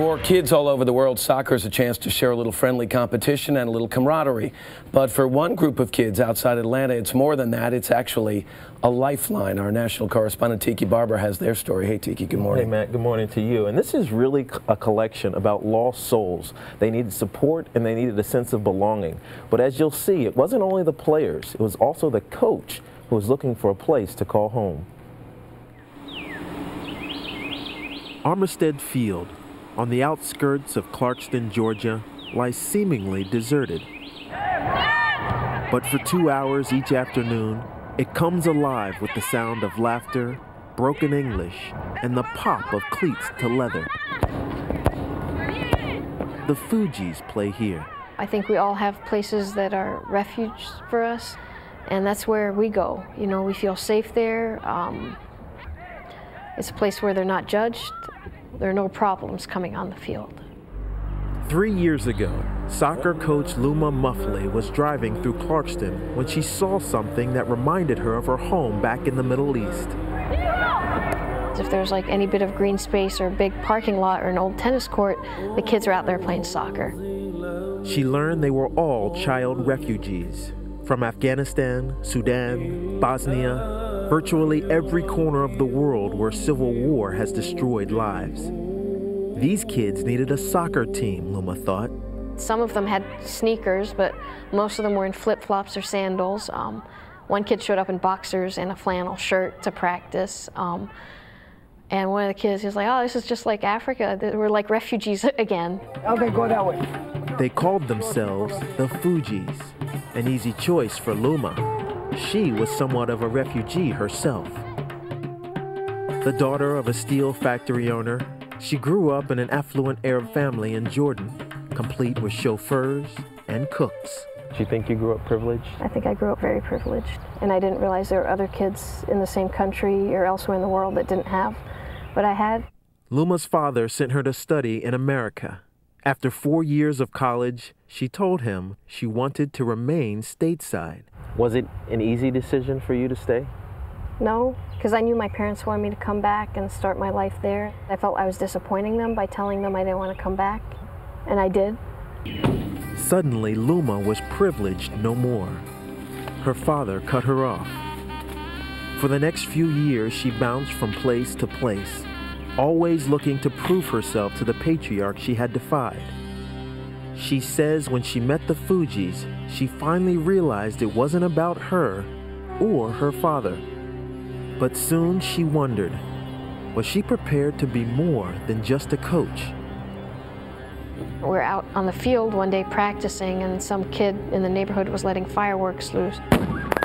For kids all over the world, soccer is a chance to share a little friendly competition and a little camaraderie. But for one group of kids outside Atlanta, it's more than that. It's actually a lifeline. Our national correspondent, Tiki Barber, has their story. Hey, Tiki, good morning. Hey, Matt, good morning to you. And this is really a collection about lost souls. They needed support and they needed a sense of belonging. But as you'll see, it wasn't only the players, it was also the coach who was looking for a place to call home. Armistead Field, on the outskirts of Clarkston, Georgia, lies seemingly deserted. But for 2 hours each afternoon, it comes alive with the sound of laughter, broken English, and the pop of cleats to leather. The Fugees play here. I think we all have places that are refuge for us, and that's where we go. You know, we feel safe there. It's a place where they're not judged. There are no problems coming on the field. 3 years ago, soccer coach Luma Muffley was driving through Clarkston when she saw something that reminded her of her home back in the Middle East. If there's like any bit of green space or a big parking lot or an old tennis court, the kids are out there playing soccer. She learned they were all child refugees from Afghanistan, Sudan, Bosnia, virtually every corner of the world where civil war has destroyed lives. These kids needed a soccer team, Luma thought. Some of them had sneakers, but most of them were in flip-flops or sandals. One kid showed up in boxers and a flannel shirt to practice. And one of the kids, he was like, oh, this is just like Africa. We're like refugees again. Okay, go that way. They called themselves the Fugees, an easy choice for Luma. She was somewhat of a refugee herself. The daughter of a steel factory owner, she grew up in an affluent Arab family in Jordan, complete with chauffeurs and cooks. Do you think you grew up privileged? I think I grew up very privileged, and I didn't realize there were other kids in the same country or elsewhere in the world that didn't have what I had. Luma's father sent her to study in America. After 4 years of college, she told him she wanted to remain stateside. Was it an easy decision for you to stay? No, because I knew my parents wanted me to come back and start my life there. I felt I was disappointing them by telling them I didn't want to come back, and I did. Suddenly, Luma was privileged no more. Her father cut her off. For the next few years, she bounced from place to place, always looking to prove herself to the patriarch she had defied. She says when she met the Fugees, she finally realized it wasn't about her or her father. But soon she wondered, was she prepared to be more than just a coach? We're out on the field one day practicing, and some kid in the neighborhood was letting fireworks loose,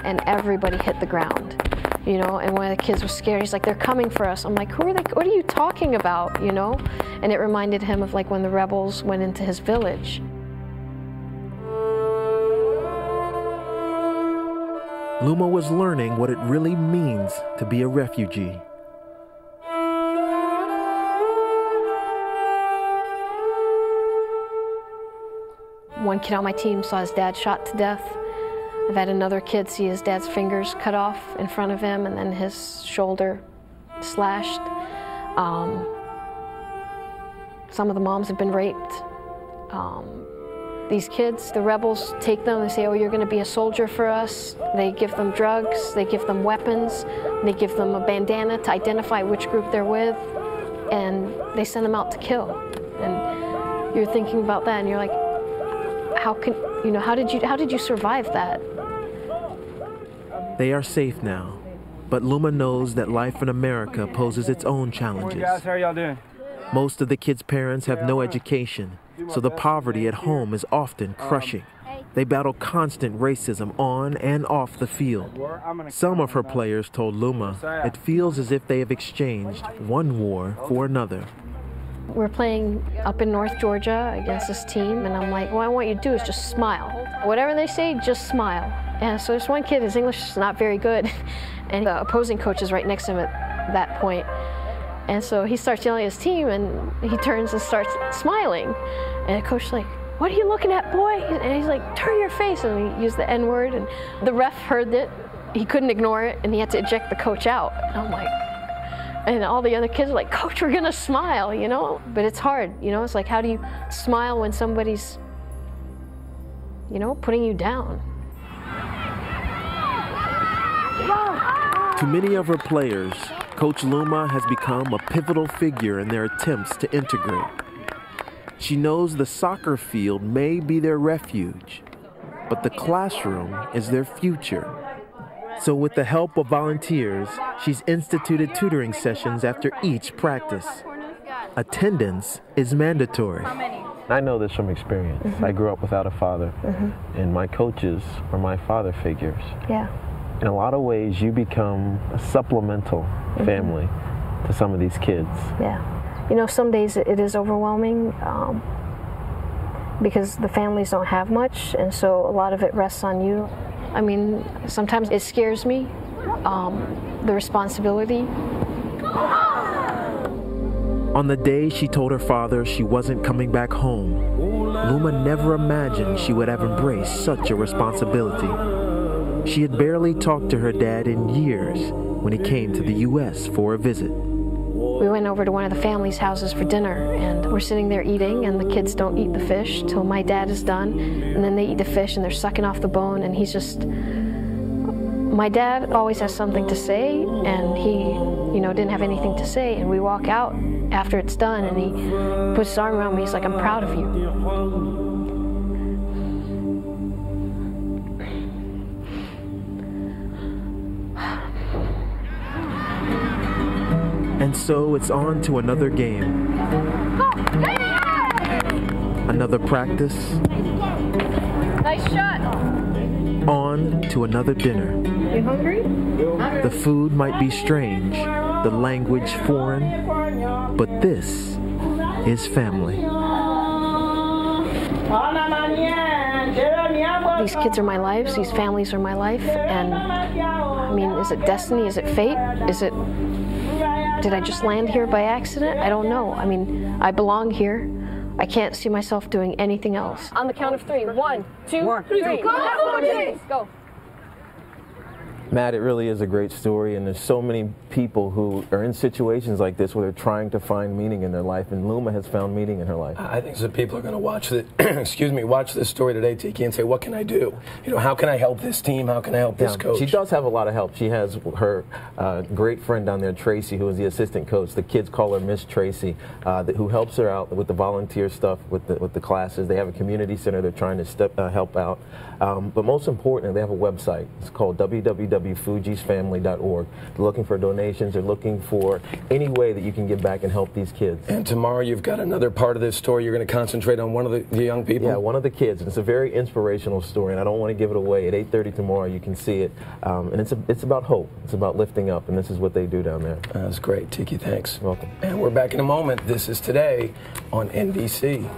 and everybody hit the ground. You know, and one of the kids was scared. He's like, they're coming for us. I'm like, who are they? What are you talking about? You know? And it reminded him of like when the rebels went into his village. Luma was learning what it really means to be a refugee. One kid on my team saw his dad shot to death. I've had another kid see his dad's fingers cut off in front of him and then his shoulder slashed. Some of the moms have been raped. These kids, the rebels, take them and say, oh, you're going to be a soldier for us. They give them drugs, they give them weapons, they give them a bandana to identify which group they're with, and they send them out to kill. And you're thinking about that and you're like, how did you survive that? They are safe now, but Luma knows that life in America poses its own challenges. Guys, how are y'all doing? Most of the kids' parents have no education, so the poverty at home is often crushing. They battle constant racism on and off the field. Some of her players told Luma it feels as if they have exchanged one war for another. We're playing up in North Georgia against this team, and I'm like, what I want you to do is just smile. Whatever they say, just smile. And so there's one kid, his English is not very good, and the opposing coach is right next to him at that point. And so he starts yelling at his team, and he turns and starts smiling. And the coach's like, what are you looking at, boy? And he's like, turn your face, and he used the N-word, and the ref heard it. He couldn't ignore it, and he had to eject the coach out. And I'm like, And all the other kids are like, Coach, we're gonna smile, you know? But it's hard, you know? It's like, how do you smile when somebody's, you know, putting you down? To many of her players, Coach Luma has become a pivotal figure in their attempts to integrate. She knows the soccer field may be their refuge, but the classroom is their future. So with the help of volunteers, she's instituted tutoring sessions after each practice. Attendance is mandatory. I know this from experience. I grew up without a father, and my coaches are my father figures. Yeah. In a lot of ways, you become a supplemental family to some of these kids. Yeah. You know, some days it is overwhelming because the families don't have much, and so a lot of it rests on you. I mean, sometimes it scares me, the responsibility. On the day she told her father she wasn't coming back home, Luma never imagined she would have embraced such a responsibility. She had barely talked to her dad in years when he came to the U.S. for a visit. We went over to one of the family's houses for dinner, and we're sitting there eating, and the kids don't eat the fish till my dad is done, and then they eat the fish, and they're sucking off the bone, and he's just... My dad always has something to say, and he, you know, didn't have anything to say, and we walk out after it's done, and he puts his arm around me, he's like, I'm proud of you. And so it's on to another game. Another practice. Nice shot. On to another dinner. You hungry? The food might be strange, the language foreign, but this is family. These kids are my lives, these families are my life, and I mean, is it destiny? Is it fate? Did I just land here by accident? I don't know. I mean, I belong here. I can't see myself doing anything else. On the count of 3. 1, 2, 3. Go! Matt, it really is a great story, and there's so many people who are in situations like this where they're trying to find meaning in their life, and Luma has found meaning in her life. I think some people are going to watch watch this story today, Tiki, and say, what can I do? You know, how can I help this team? How can I help this coach? She does have a lot of help. She has her great friend down there, Tracy, who is the assistant coach. The kids call her Miss Tracy, who helps her out with the volunteer stuff, with the classes. They have a community center they're trying to help out. But most importantly, they have a website. It's called www.fujisfamily.org. They're looking for donations. They're looking for any way that you can give back and help these kids. And tomorrow you've got another part of this story. You're going to concentrate on one of the young people? Yeah, one of the kids. And it's a very inspirational story, and I don't want to give it away. At 8:30 tomorrow, you can see it. And it's about hope. It's about lifting up, and this is what they do down there. That's great. Tiki, thanks. You're welcome. And we're back in a moment. This is Today on NBC.